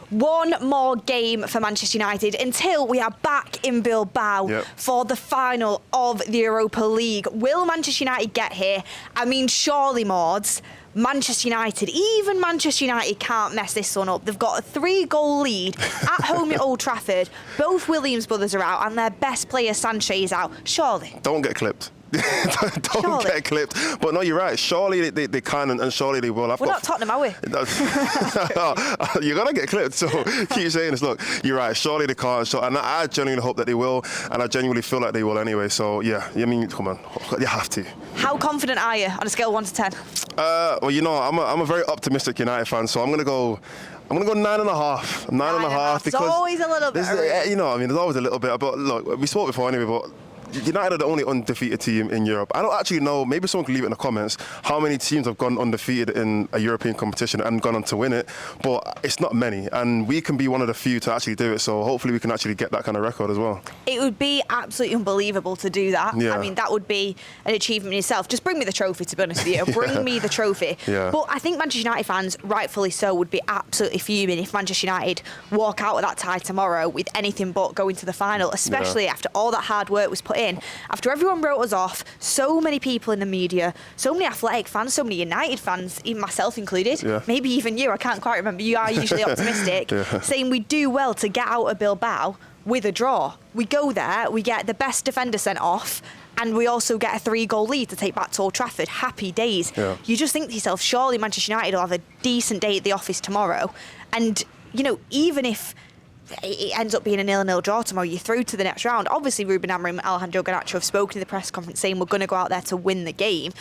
one more game for Manchester United until we are back in Bilbao for the final of the Europa League. Will Manchester United get here? I mean, surely, Mords, Manchester United, even Manchester United can't mess this one up. They've got a 3-goal lead at home at Old Trafford. Both Williams brothers are out and their best player, Sanchez, is out. Surely. Don't get clipped. Don't get clipped. But no, you're right. Surely they can and surely they will. We're not Tottenham, are we? You're going to get clipped. So keep saying this. Look, you're right. Surely they can't. And I genuinely hope that they will. And I genuinely feel like they will anyway. So, yeah. I mean, come on. You have to. How confident are you on a scale of 1 to 10? Well, you know, I'm a very optimistic United fan. So I'm going to go 9.5. 9.5 because it's always a little bit. You know, I mean, there's always a little bit. But look, we spoke before anyway, but United are the only undefeated team in Europe. I don't actually know, maybe someone can leave it in the comments, how many teams have gone undefeated in a European competition and gone on to win it, but it's not many, and we can be one of the few to actually do it, so hopefully we can actually get that kind of record as well. It would be absolutely unbelievable to do that. Yeah. I mean, that would be an achievement in itself. Just bring me the trophy, to be honest with you. Bring me the trophy. Yeah. But I think Manchester United fans, rightfully so, would be absolutely fuming if Manchester United walk out of that tie tomorrow with anything but going to the final, especially after all that hard work was put in. After everyone wrote us off, so many people in the media, so many Athletic fans, so many United fans, even myself included, maybe even you, I can't quite remember, you are usually optimistic, saying we do well to get out of Bilbao with a draw. We go there, we get the best defender sent off, and we also get a 3-goal lead to take back to Old Trafford. Happy days. You just think to yourself, surely Manchester United will have a decent day at the office tomorrow. And, you know, even if it ends up being a 0-0 draw tomorrow, you're through to the next round. Obviously, Ruben Amorim and Alejandro Garnacho have spoken in the press conference saying we're going to go out there to win the game.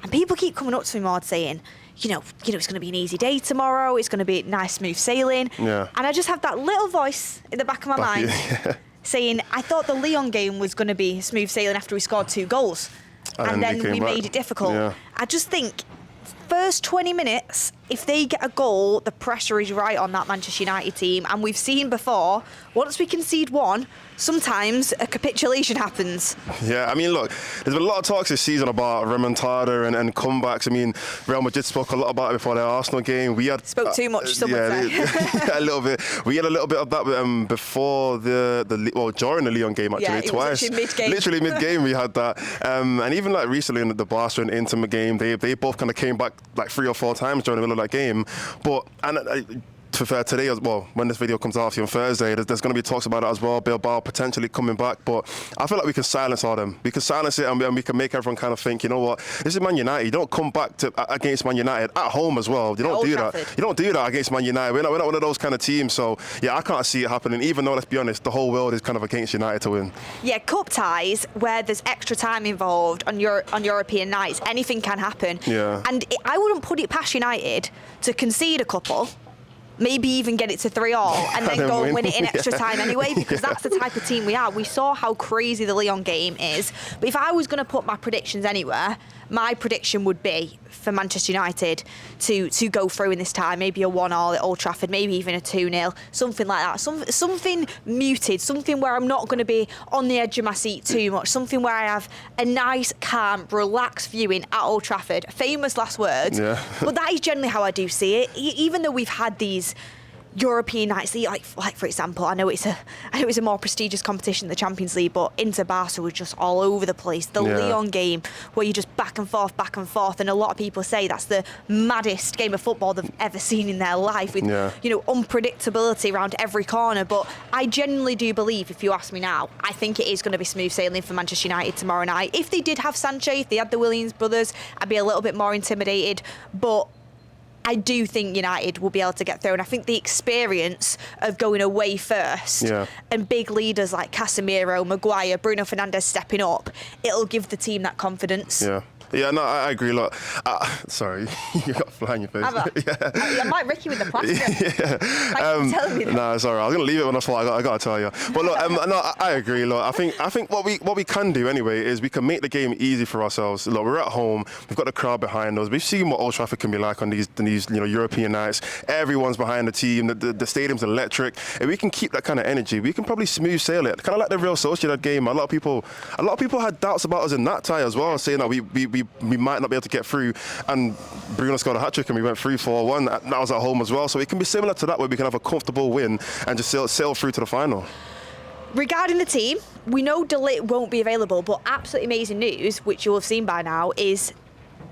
And people keep coming up to me, Maud, saying, you know, it's going to be an easy day tomorrow. It's going to be nice, smooth sailing. And I just have that little voice in the back of my mind saying, I thought the Lyon game was going to be smooth sailing after we scored 2 goals. And then we made it difficult. I just think first 20 minutes, if they get a goal, the pressure is right on that Manchester United team. And we've seen before, once we concede one, sometimes a capitulation happens. Yeah, I mean, look, there's been a lot of talks this season about remontada and comebacks. I mean, Real Madrid spoke a lot about it before their Arsenal game. We had spoke too much, some would say. A little bit. We had a little bit of that before during the Lyon game, actually, twice. Literally mid-game we had that. And even like recently in the Barca and Inter game, they both kind of came back like 3 or 4 times during the middle of that game. But to be fair, today as well, when this video comes out on Thursday, there's going to be talks about it as well. Bilbao potentially coming back, but I feel like we can silence all them. We can silence it, and we can make everyone kind of think, you know what, this is Man United. You don't come back against Man United at home as well. You don't do that. You don't do that against Man United. We're not one of those kind of teams. So yeah, I can't see it happening. Even though, let's be honest, the whole world is kind of against United to win. Yeah, cup ties where there's extra time involved on European nights, anything can happen. Yeah. And I wouldn't put it past United to concede a couple, maybe even get it to 3-3 and then go and win it in extra time anyway, because that's the type of team we are. We saw how crazy the Lyon game is. But if I was going to put my predictions anywhere, my prediction would be for Manchester United to go through in this time, maybe a 1-1 at Old Trafford, maybe even a 2-0, something like that. Something muted, something where I'm not going to be on the edge of my seat too much, something where I have a nice, calm, relaxed viewing at Old Trafford. Famous last words. But that is generally how I do see it. Even though we've had these European nights, like for example, I know it's a more prestigious competition, the Champions League, but Inter Barca was just all over the place. The Lyon game, where you just back and forth, and a lot of people say that's the maddest game of football they've ever seen in their life, with unpredictability around every corner. But I genuinely do believe, if you ask me now, I think it is going to be smooth sailing for Manchester United tomorrow night. If they did have Sanchez, if they had the Williams brothers, I'd be a little bit more intimidated, but I do think United will be able to get through, and I think the experience of going away first and big leaders like Casemiro, Maguire, Bruno Fernandes stepping up, it'll give the team that confidence. Yeah, no, I agree. Look, sorry, you got a fly in your face. I'm like Ricky with the plastic. Thanks for telling me that. No, sorry, I was going to leave it when I thought I got to tell you. But look, no, I agree. Look, I think what we can do anyway is we can make the game easy for ourselves. Look, we're at home. We've got the crowd behind us. We've seen what Old Trafford can be like on these European nights. Everyone's behind the team. The stadium's electric. If we can keep that kind of energy, we can probably smooth sail it. Kind of like the Real Sociedad game. A lot of people had doubts about us in that tie as well, saying that we we might not be able to get through. And Bruno scored a hat-trick and we went 3-4-1. That was at home as well. So it can be similar to that, where we can have a comfortable win and just sail through to the final. Regarding the team, we know De Ligt won't be available, but absolutely amazing news, which you'll have seen by now, is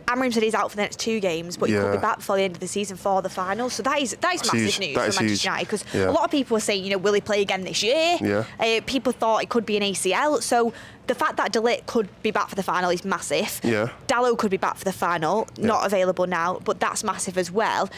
Amram said he's out for the next 2 games, but he could be back before the end of the season for the final. So that is massive news for Manchester United, because a lot of people were saying, will he play again this year? People thought it could be an ACL. So the fact that De Ligt could be back for the final is massive. Dalot could be back for the final, not available now, but that's massive as well.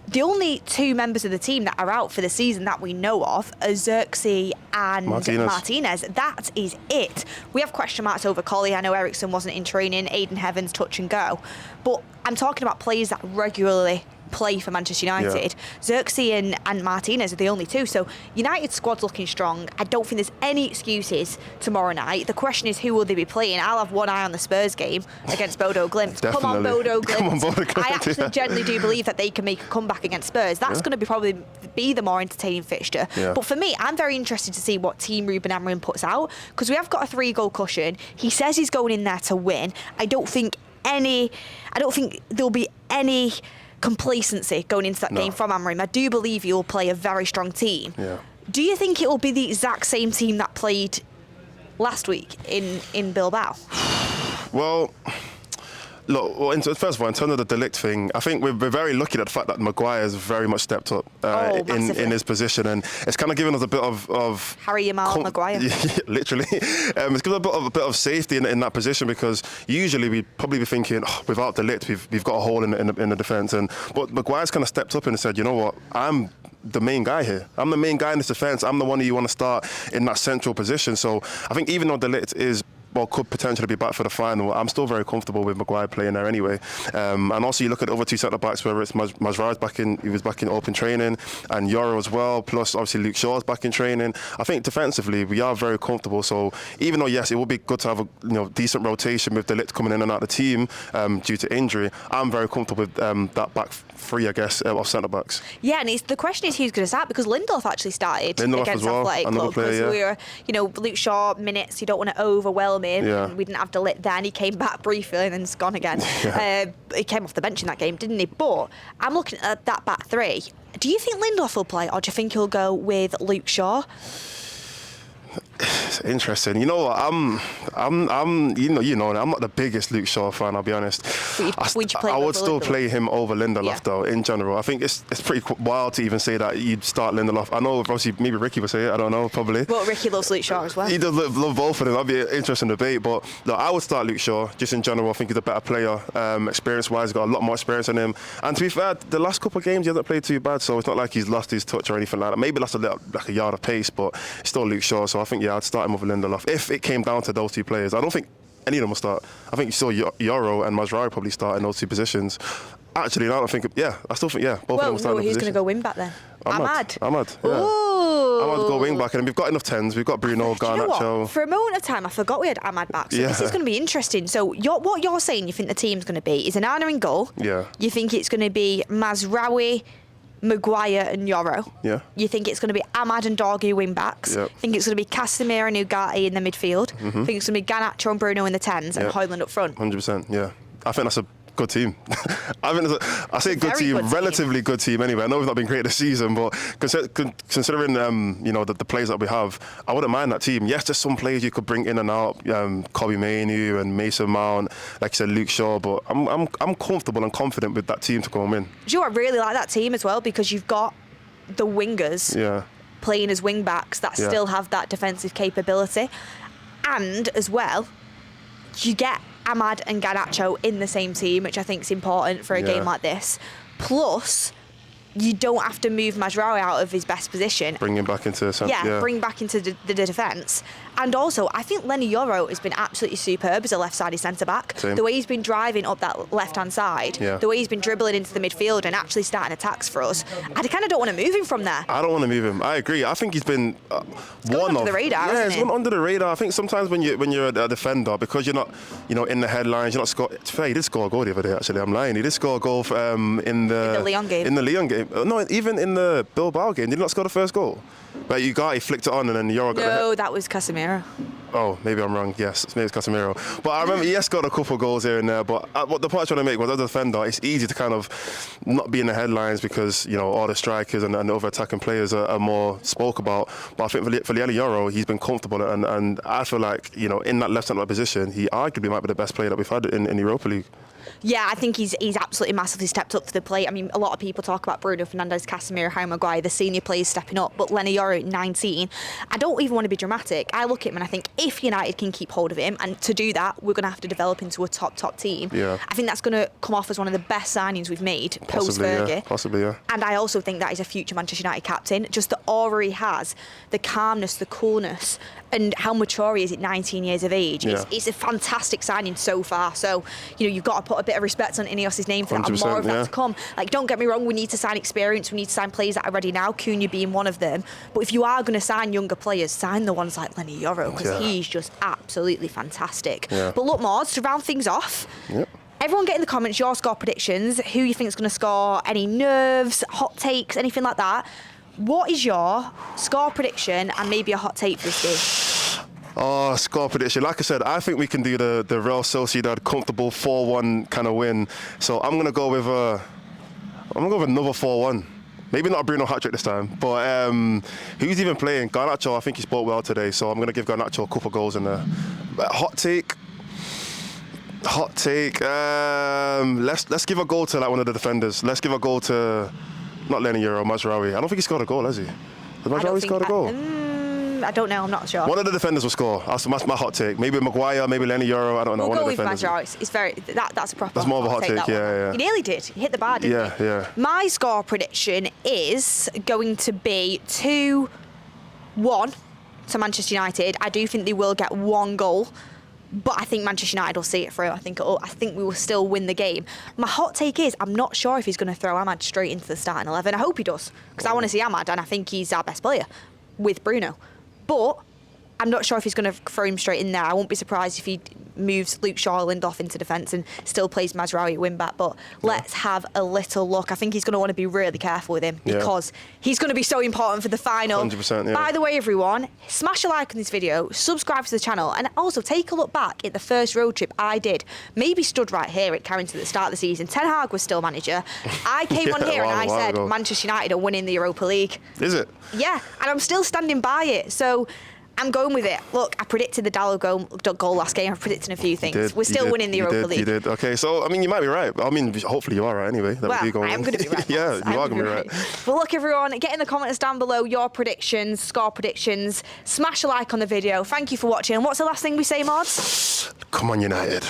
The only 2 members of the team that are out for the season that we know of are Xerxes and Martinez. That is it. We have question marks over Colley. I know Ericsson wasn't in training. Aidan Heavens touch and go. But I'm talking about players that regularly play for Manchester United. Xerxes and Martinez are the only 2. So United's squad's looking strong. I don't think there's any excuses tomorrow night. The question is, who will they be playing? I'll have one eye on the Spurs game against Bodo Glimt. Come on, Bodo Glimt. I actually genuinely do believe that they can make a comeback against Spurs. That's going to probably be the more entertaining fixture. But for me, I'm very interested to see what team Ruben Amorim puts out, because we have got a 3-goal cushion. He says he's going in there to win. I don't think there'll be any complacency going into that game from Amorim. I do believe he'll play a very strong team. Do you think it will be the exact same team that played last week in Bilbao? Well, look, first of all, in terms of the De Ligt thing, I think we're very lucky at the fact that Maguire has very much stepped up in his position, and it's kind of given us a bit of Harry Yamal Maguire. Literally, it's given a bit of safety in that position, because usually we'd probably be thinking, without De Ligt, we've got a hole in the defence, but Maguire's kind of stepped up and said, you know what, I'm the main guy here. I'm the main guy in this defence. I'm the one who you want to start in that central position. So I think even though De Ligt could potentially be back for the final, I'm still very comfortable with Maguire playing there anyway. And also you look at the other 2 centre-backs, whether it's Mazraoui he was back in open training, and Yoro as well, plus obviously Luke Shaw's back in training. I think defensively we are very comfortable. So even though, yes, it would be good to have a decent rotation with De Ligt coming in and out of the team due to injury, I'm very comfortable with that back 3, I guess, of centre-backs. Yeah, and the question is who's going to start, because Lindelof actually started against Athletic Club. Player, we were, Luke Shaw, minutes, you don't want to overwhelm him. We didn't have De Ligt then. He came back briefly and then he's gone again. He came off the bench in that game, didn't he? But I'm looking at that back 3. Do you think Lindelof will play, or do you think he'll go with Luke Shaw? It's interesting. You know what? I'm not the biggest Luke Shaw fan, I'll be honest. I would still play him over Lindelof though, in general. I think it's pretty wild to even say that you'd start Lindelof. I know obviously maybe Ricky would say it, I don't know, probably. Well, Ricky loves Luke Shaw as well. He does love both of them. That'd be an interesting debate, but look, I would start Luke Shaw, just in general. I think he's a better player, experience-wise. He's got a lot more experience than him. And to be fair, the last couple of games he hasn't played too bad, so it's not like he's lost his touch or anything like that. Maybe lost a yard of pace, but it's still Luke Shaw, so I think, I'd start him over Lindelof. If it came down to those 2 players, I don't think any of them will start. I think you saw Yoro and Mazraoui probably start in those 2 positions. Actually, I still think, both of them will start in who's going to go wing back then? Ahmad. Yeah. Ahmad go wing back, and we've got enough 10s. We've got Bruno, Garnacho. For a moment of time, I forgot we had Ahmad back. So this is going to be interesting. So what you're saying you think the team's going to be is Onana in goal. Yeah. You think it's going to be Mazraoui, Maguire and Yoro. Yeah. You think it's going to be Ahmad and Dorgu wing backs. Yep. Think it's going to be Casemiro and Ugarte in the midfield. Think it's going to be Garnacho and Bruno in the 10s and Højlund up front. 100%, yeah. I think that's a good team. I say good team, relatively good team anyway. I know we've not been great this season, but considering the players that we have, I wouldn't mind that team. Yes, there's some players you could bring in and out, Kobbie Mainoo and Mason Mount, like you said, Luke Shaw, but I'm comfortable and confident with that team to go and win. Do you know, I really like that team as well, because you've got the wingers playing as wing backs that still have that defensive capability, and as well you get Ahmad and Garnacho in the same team, which I think is important for a game like this. Plus, you don't have to move Mazraoui out of his best position. Bring him back into the centre. Bring back into the defence. And also, I think Lenny Yoro has been absolutely superb as a left-sided centre-back. The way he's been driving up that left-hand side, the way he's been dribbling into the midfield and actually starting attacks for us, I kind of don't want to move him from there. I don't want to move him. I agree. I think he's been under the radar. Yeah, he's gone under the radar. I think sometimes when you're a defender, because you're not, in the headlines, you're not scoring. He did score a goal the other day. Actually, I'm lying. He did score a goal in the Lyon game. In the Lyon game. No, even in the Bilbao game, did he not score the first goal? But he flicked it on, and then Yoro got No, that was Casemiro. Oh, maybe I'm wrong. Yes, maybe it's Casemiro. But I remember he has got a couple of goals here and there. But what the point I was trying to make was, as a defender, it's easy to kind of not be in the headlines because, you know, all the strikers and the other attacking players are more spoke about. But I think for Leny Yoro, he's been comfortable. And I feel like, you know, in that left centre position, he arguably might be the best player that we've had in the Europa League. Yeah, I think he's absolutely massively stepped up to the plate. I mean, a lot of people talk about Bruno Fernandes, Casemiro, Harry Maguire, the senior players stepping up, but Leny Yoro, 19, I don't even want to be dramatic. I look at him and I think if United can keep hold of him, and to do that, we're going to have to develop into a top team. Yeah. I think that's going to come off as one of the best signings we've made post-Fergie. Yeah, possibly, yeah. And I also think that is a future Manchester United captain. Just the aura he has, the calmness, the coolness, and how mature he is at 19 years of age. Yeah. It's a fantastic signing so far. So, you know, you've got to put a bit of respect on Ineos's name for that, and more of that to come. Like, don't get me wrong, we need to sign experience, we need to sign players that are ready now, Cunha being one of them. But if you are going to sign younger players, sign the ones like Leny Yoro, because he's just absolutely fantastic. Yeah. But look, Mordzs, to round things off, everyone get in the comments your score predictions, who you think is going to score, any nerves, hot takes, anything like that. What is your score prediction and maybe a hot take for this game? Oh, score prediction. Like I said, I think we can do the Real Sociedad comfortable 4-1 kind of win. So I'm gonna go with another 4-1. Maybe not a Bruno hat-trick this time, but who's even playing? Garnacho, I think he spoke well today, so I'm gonna give Garnacho a couple goals in there. Hot take. Let's give a goal to like one of the defenders. Let's give a goal to not Leny Yoro, Mazraoui. I don't think he scored a goal, has he? Has Mazraoui scored a goal? I don't know, I'm not sure. One of the defenders will score. That's my hot take. Maybe Maguire, maybe Leny Yoro, I don't know. We'll go with Mazraoui. It's very, that's a proper That's more of a hot take, yeah. You nearly did. You hit the bar, didn't you? Yeah. My score prediction is going to be 2-1 to Manchester United. I do think they will get one goal, but I think Manchester United will see it through. I think we will still win the game. My hot take is I'm not sure if he's going to throw Ahmad straight into the starting 11. I hope he does, because I want to see Ahmad, and I think he's our best player with Bruno. But I'm not sure if he's going to throw him straight in there. I won't be surprised if he moves Luke Shaw Lindelof into defence and still plays Mazraoui at wing-back. But let's have a little look. I think he's going to want to be really careful with him because he's going to be so important for the final. 100%, yeah. By the way, everyone, smash a like on this video, subscribe to the channel, and also take a look back at the first road trip I did. Maybe stood right here at Carrington at the start of the season. Ten Hag was still manager. I came on here and I said Manchester United are winning the Europa League. Is it? Yeah, and I'm still standing by it. So I'm going with it. Look, I predicted the Dallo goal last game. I'm predicting a few things. We're still winning the Europa League. You did. Okay, so, I mean, you might be right. I mean, hopefully you are right anyway. Well, I am going to be right. Yeah, you are going to be right. But look, everyone, get in the comments down below your predictions, score predictions. Smash a like on the video. Thank you for watching. And what's the last thing we say, Mordzs? Come on, United.